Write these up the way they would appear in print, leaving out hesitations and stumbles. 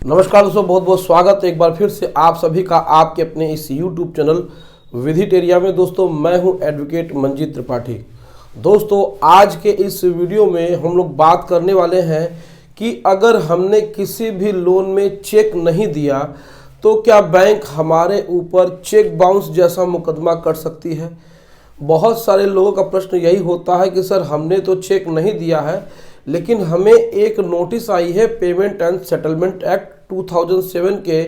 नमस्कार दोस्तों, बहुत बहुत स्वागत है एक बार फिर से आप सभी का आपके अपने इस YouTube चैनल विधिटेरिया में। दोस्तों मैं हूं एडवोकेट मंजीत त्रिपाठी। दोस्तों आज के इस वीडियो में हम लोग बात करने वाले हैं कि अगर हमने किसी भी लोन में चेक नहीं दिया तो क्या बैंक हमारे ऊपर चेक बाउंस जैसा मुकदमा कर सकती है। बहुत सारे लोगों का प्रश्न यही होता है कि सर हमने तो चेक नहीं दिया है लेकिन हमें एक नोटिस आई है पेमेंट एंड सेटलमेंट एक्ट 2007 के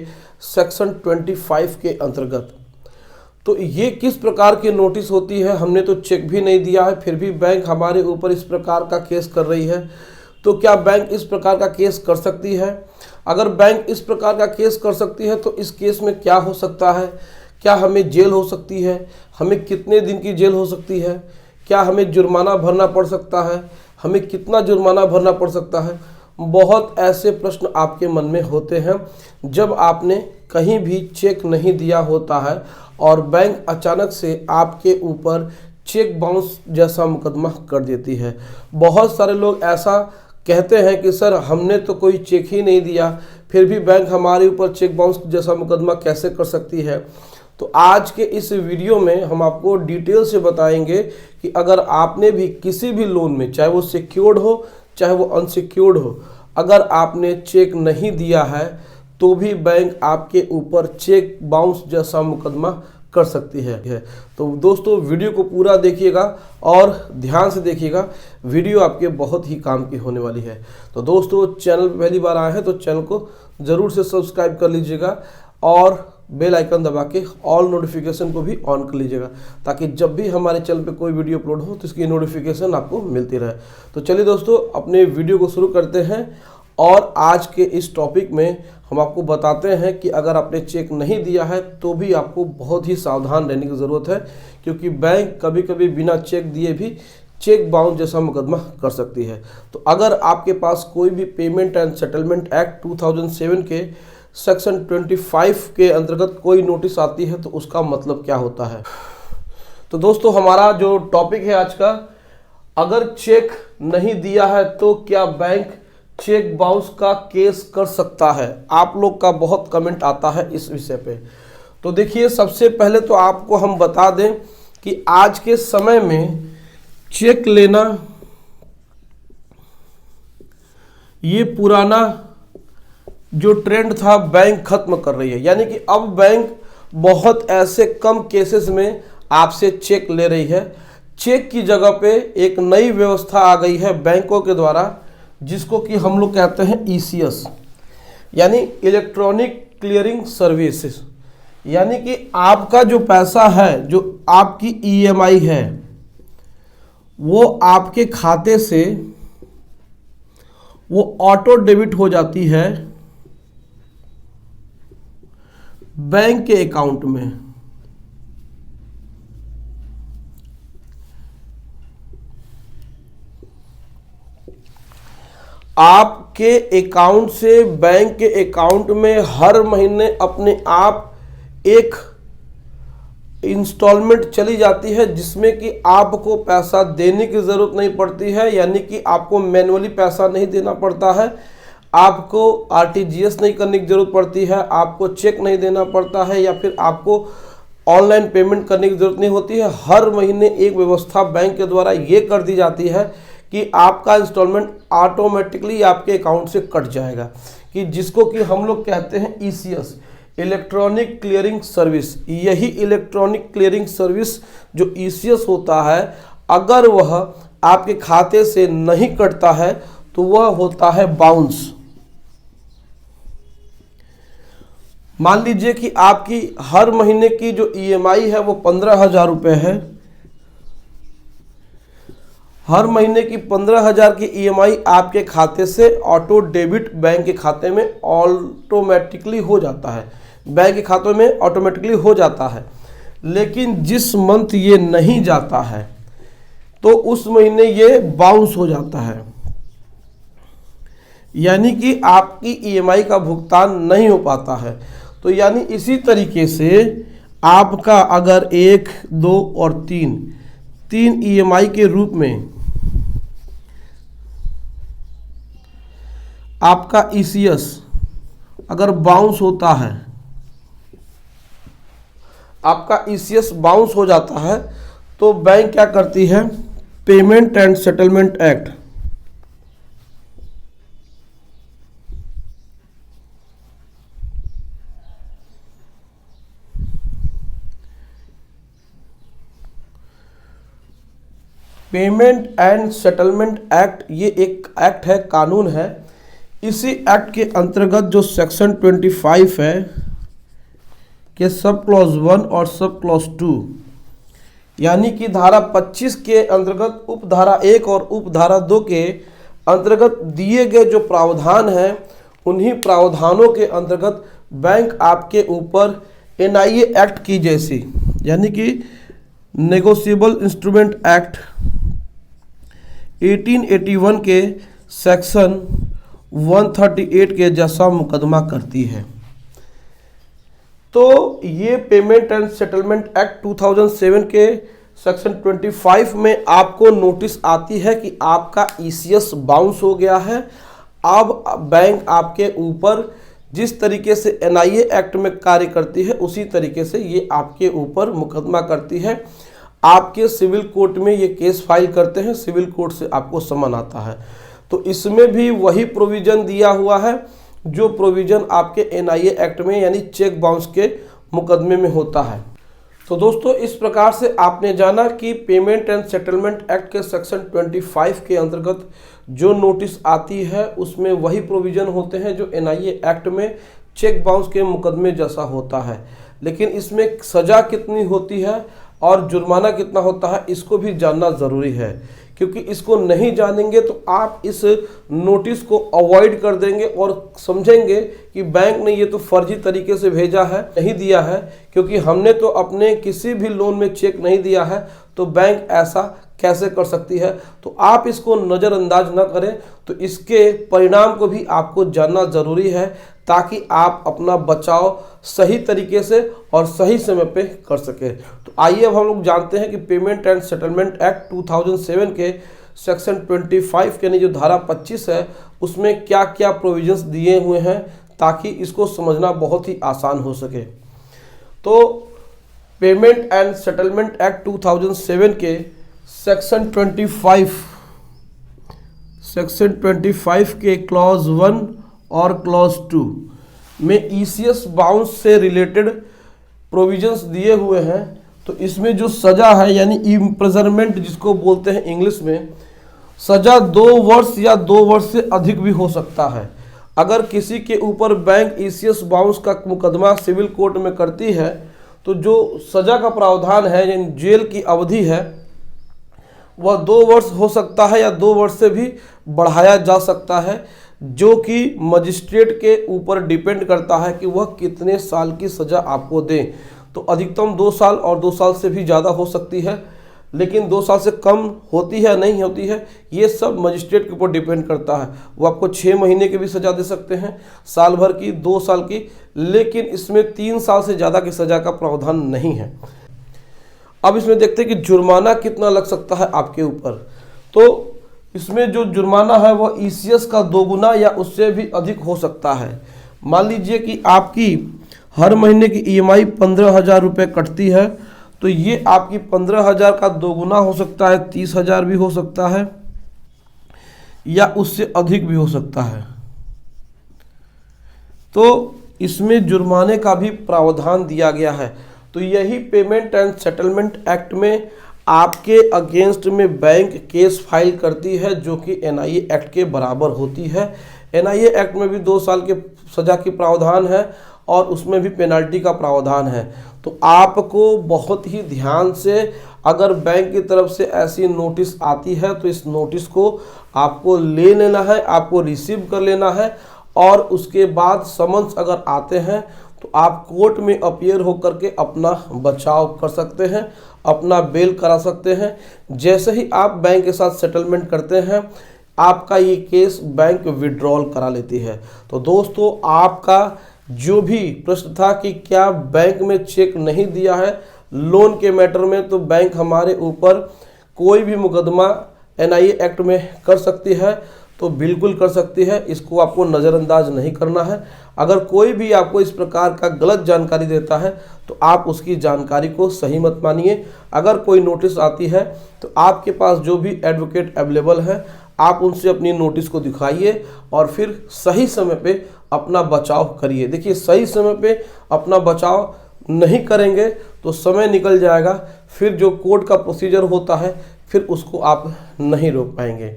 सेक्शन 25 के अंतर्गत। तो ये किस प्रकार की नोटिस होती है, हमने तो चेक भी नहीं दिया है फिर भी बैंक हमारे ऊपर इस प्रकार का केस कर रही है। तो क्या बैंक इस प्रकार का केस कर सकती है? अगर बैंक इस प्रकार का केस कर सकती है तो इस केस में क्या हो सकता है? क्या हमें जेल हो सकती है? हमें कितने दिन की जेल हो सकती है? क्या हमें जुर्माना भरना पड़ सकता है? हमें कितना जुर्माना भरना पड़ सकता है? बहुत ऐसे प्रश्न आपके मन में होते हैं जब आपने कहीं भी चेक नहीं दिया होता है और बैंक अचानक से आपके ऊपर चेक बाउंस जैसा मुकदमा कर देती है। बहुत सारे लोग ऐसा कहते हैं कि सर हमने तो कोई चेक ही नहीं दिया फिर भी बैंक हमारे ऊपर चेक बाउंस जैसा मुकदमा कैसे कर सकती है। तो आज के इस वीडियो में हम आपको डिटेल से बताएंगे कि अगर आपने भी किसी भी लोन में, चाहे वो सिक्योर्ड हो चाहे वो अनसिक्योर्ड हो, अगर आपने चेक नहीं दिया है तो भी बैंक आपके ऊपर चेक बाउंस जैसा मुकदमा कर सकती है। तो दोस्तों वीडियो को पूरा देखिएगा और ध्यान से देखिएगा, वीडियो आपके बहुत ही काम की होने वाली है। तो दोस्तों चैनल पर पहली बार आए हैं तो चैनल को ज़रूर से सब्सक्राइब कर लीजिएगा और बेल आइकन दबा के ऑल नोटिफिकेशन को भी ऑन कर लीजिएगा ताकि जब भी हमारे चैनल पे कोई वीडियो अपलोड हो तो इसकी नोटिफिकेशन आपको मिलती रहे। तो चलिए दोस्तों अपने वीडियो को शुरू करते हैं और आज के इस टॉपिक में हम आपको बताते हैं कि अगर आपने चेक नहीं दिया है तो भी आपको बहुत ही सावधान रहने की ज़रूरत है, क्योंकि बैंक कभी कभी बिना चेक दिए भी चेक बाउंस जैसा मुकदमा कर सकती है। तो अगर आपके पास कोई भी पेमेंट एंड सेटलमेंट एक्ट 2007 के सेक्शन 25 के अंतर्गत कोई नोटिस आती है तो उसका मतलब क्या होता है। तो दोस्तों हमारा जो टॉपिक है आज का, अगर चेक नहीं दिया है तो क्या बैंक चेक बाउंस का केस कर सकता है। आप लोग का बहुत कमेंट आता है इस विषय पे। तो देखिए सबसे पहले तो आपको हम बता दें कि आज के समय में चेक लेना ये पुराना जो ट्रेंड था बैंक खत्म कर रही है। यानी कि अब बैंक बहुत ऐसे कम केसेस में आपसे चेक ले रही है। चेक की जगह पे एक नई व्यवस्था आ गई है बैंकों के द्वारा, जिसको कि हम लोग कहते हैं ECS यानी इलेक्ट्रॉनिक क्लियरिंग सर्विसेज। यानी कि आपका जो पैसा है, जो आपकी EMI है, वो आपके खाते से वो ऑटो डेबिट हो जाती है बैंक के अकाउंट में। आपके अकाउंट से बैंक के अकाउंट में हर महीने अपने आप एक इंस्टॉलमेंट चली जाती है जिसमें कि आपको पैसा देने की ज़रूरत नहीं पड़ती है। यानी कि आपको मैनुअली पैसा नहीं देना पड़ता है, आपको RTGS नहीं करने की ज़रूरत पड़ती है, आपको चेक नहीं देना पड़ता है या फिर आपको ऑनलाइन पेमेंट करने की ज़रूरत नहीं होती है। हर महीने एक व्यवस्था बैंक के द्वारा ये कर दी जाती है कि आपका इंस्टॉलमेंट ऑटोमेटिकली आपके अकाउंट से कट जाएगा, कि जिसको कि हम लोग कहते हैं ECS इलेक्ट्रॉनिक क्लियरिंग सर्विस। यही इलेक्ट्रॉनिक क्लियरिंग सर्विस जो ECS होता है, अगर वह आपके खाते से नहीं कटता है तो वह होता है बाउंस। मान लीजिए कि आपकी हर महीने की जो EMI है वो 15,000 रुपये है। हर महीने की 15,000 की EMI आपके खाते से ऑटो डेबिट बैंक के खाते में ऑटोमेटिकली हो जाता है, बैंक के खातों में ऑटोमेटिकली हो जाता है। लेकिन जिस मंथ ये नहीं जाता है तो उस महीने ये बाउंस हो जाता है, यानी कि आपकी EMI का भुगतान नहीं हो पाता है। तो यानी इसी तरीके से आपका अगर 1, 2 और 3 EMI के रूप में आपका ECS अगर बाउंस होता है, आपका ईसीएस बाउंस हो जाता है, तो बैंक क्या करती है, payment and settlement act payment and settlement act, ये एक एक्ट है, कानून है। इसी एक्ट के अंतर्गत जो सेक्शन 25 है के सब क्लॉज 1 और सब क्लॉज 2, यानी कि धारा 25 के अंतर्गत उपधारा 1 और उपधारा 2 के अंतर्गत दिए गए जो प्रावधान हैं, उन्हीं प्रावधानों के अंतर्गत बैंक आपके ऊपर एनआईए एक्ट की जैसी, यानी कि नेगोशिएबल इंस्ट्रूमेंट एक्ट 1881 के सेक्शन 138 के जैसा मुकदमा करती है। तो ये पेमेंट एंड सेटलमेंट एक्ट 2007 के सेक्शन 25 में आपको नोटिस आती है कि आपका ईसीएस बाउंस हो गया है। अब बैंक आपके ऊपर जिस तरीके से एनआईए एक्ट में कार्य करती है, उसी तरीके से ये आपके ऊपर मुकदमा करती है। आपके सिविल कोर्ट में ये केस फाइल करते हैं, सिविल कोर्ट से आपको समन आता है। तो इसमें भी वही प्रोविज़न दिया हुआ है जो प्रोविज़न आपके एनआईए एक्ट में यानी चेक बाउंस के मुकदमे में होता है। तो दोस्तों, इस प्रकार से आपने जाना कि पेमेंट एंड सेटलमेंट एक्ट के सेक्शन 25 के अंतर्गत जो नोटिस आती है उसमें वही प्रोविज़न होते हैं जो एनआईए एक्ट में चेक बाउंस के मुकदमे जैसा होता है। लेकिन इसमें सज़ा कितनी होती है और जुर्माना कितना होता है, इसको भी जानना ज़रूरी है, क्योंकि इसको नहीं जानेंगे तो आप इस नोटिस को अवॉइड कर देंगे और समझेंगे कि बैंक ने ये तो फर्जी तरीके से भेजा है, नहीं दिया है, क्योंकि हमने तो अपने किसी भी लोन में चेक नहीं दिया है, तो बैंक ऐसा कैसे कर सकती है। तो आप इसको नज़रअंदाज न करें, तो इसके परिणाम को भी आपको जानना ज़रूरी है, ताकि आप अपना बचाव सही तरीके से और सही समय पे कर सकें। तो आइए अब हम लोग जानते हैं कि पेमेंट एंड सेटलमेंट एक्ट 2007 के सेक्शन 25 के जो धारा 25 है उसमें क्या क्या प्रोविजंस दिए हुए हैं, ताकि इसको समझना बहुत ही आसान हो सके। तो पेमेंट एंड सेटलमेंट एक्ट 2007 के सेक्शन 25 के क्लॉज 1 और क्लॉज 2 में ईसीएस बाउंस से रिलेटेड प्रोविजंस दिए हुए हैं। तो इसमें जो सज़ा है यानी इम्प्रिजनमेंट जिसको बोलते हैं इंग्लिश में, सज़ा 2 वर्ष या 2 वर्ष से अधिक भी हो सकता है। अगर किसी के ऊपर बैंक ईसीएस बाउंस का मुकदमा सिविल कोर्ट में करती है, तो जो सज़ा का प्रावधान है यानी जेल की अवधि है वह 2 वर्ष हो सकता है या 2 वर्ष से भी बढ़ाया जा सकता है, जो कि मजिस्ट्रेट के ऊपर डिपेंड करता है कि वह कितने साल की सज़ा आपको दें। तो अधिकतम 2 साल और 2 साल से भी ज़्यादा हो सकती है, लेकिन 2 साल से कम होती है नहीं होती है, ये सब मजिस्ट्रेट के ऊपर डिपेंड करता है। वो आपको 6 महीने की भी सज़ा दे सकते हैं, साल भर की, 2 साल की, लेकिन इसमें 3 साल से ज़्यादा की सज़ा का प्रावधान नहीं है। अब इसमें देखते हैं कि जुर्माना कितना लग सकता है आपके ऊपर। तो इसमें जो जुर्माना है वह ईसीएस का 2 गुना या उससे भी अधिक हो सकता है। मान लीजिए कि आपकी हर महीने की ईएमआई 15,000 रुपये कटती है, तो ये आपकी 15,000 का 2 गुना हो सकता है, 30,000 भी हो सकता है या उससे अधिक भी हो सकता है। तो इसमें जुर्माने का भी प्रावधान दिया गया है। तो यही पेमेंट एंड सेटलमेंट एक्ट में आपके अगेंस्ट में बैंक केस फाइल करती है, जो कि एनआईए एक्ट के बराबर होती है। एनआईए एक्ट में भी 2 साल के सज़ा की प्रावधान है और उसमें भी पेनल्टी का प्रावधान है। तो आपको बहुत ही ध्यान से, अगर बैंक की तरफ से ऐसी नोटिस आती है तो इस नोटिस को आपको ले लेना है, आपको रिसीव कर लेना है, और उसके बाद समन्स अगर आते हैं तो आप कोर्ट में अपीयर होकर के अपना बचाव कर सकते हैं, अपना बेल करा सकते हैं। जैसे ही आप बैंक के साथ सेटलमेंट करते हैं, आपका ये केस बैंक विड्रॉल करा लेती है। तो दोस्तों, आपका जो भी प्रश्न था कि क्या बैंक में चेक नहीं दिया है लोन के मैटर में, तो बैंक हमारे ऊपर कोई भी मुकदमा एनआईए एक्ट में कर सकती है। तो बिल्कुल कर सकती है, इसको आपको नज़रअंदाज नहीं करना है। अगर कोई भी आपको इस प्रकार का गलत जानकारी देता है तो आप उसकी जानकारी को सही मत मानिए। अगर कोई नोटिस आती है तो आपके पास जो भी एडवोकेट अवेलेबल है आप उनसे अपनी नोटिस को दिखाइए और फिर सही समय पे अपना बचाव करिए। देखिए, सही समय पे अपना बचाव नहीं करेंगे तो समय निकल जाएगा, फिर जो कोर्ट का प्रोसीजर होता है फिर उसको आप नहीं रोक पाएंगे।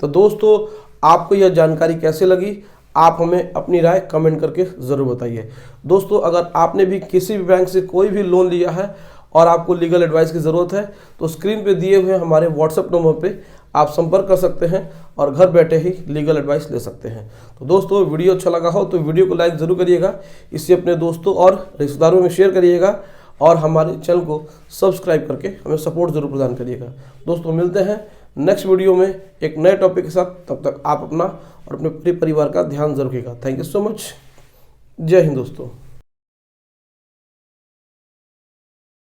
तो दोस्तों, आपको यह जानकारी कैसे लगी आप हमें अपनी राय कमेंट करके ज़रूर बताइए। दोस्तों, अगर आपने भी किसी भी बैंक से कोई भी लोन लिया है और आपको लीगल एडवाइस की ज़रूरत है तो स्क्रीन पे दिए हुए हमारे व्हाट्सएप नंबर पे आप संपर्क कर सकते हैं और घर बैठे ही लीगल एडवाइस ले सकते हैं। तो दोस्तों, वीडियो अच्छा लगा हो तो वीडियो को लाइक ज़रूर करिएगा, इससे अपने दोस्तों और रिश्तेदारों में शेयर करिएगा और हमारे चैनल को सब्सक्राइब करके हमें सपोर्ट जरूर प्रदान करिएगा। दोस्तों, मिलते हैं नेक्स्ट वीडियो में एक नए टॉपिक के साथ। तब तक आप अपना और अपने पूरे परिवार का ध्यान जरूर रखिएगा। Thank you so much. जय हिंद दोस्तों।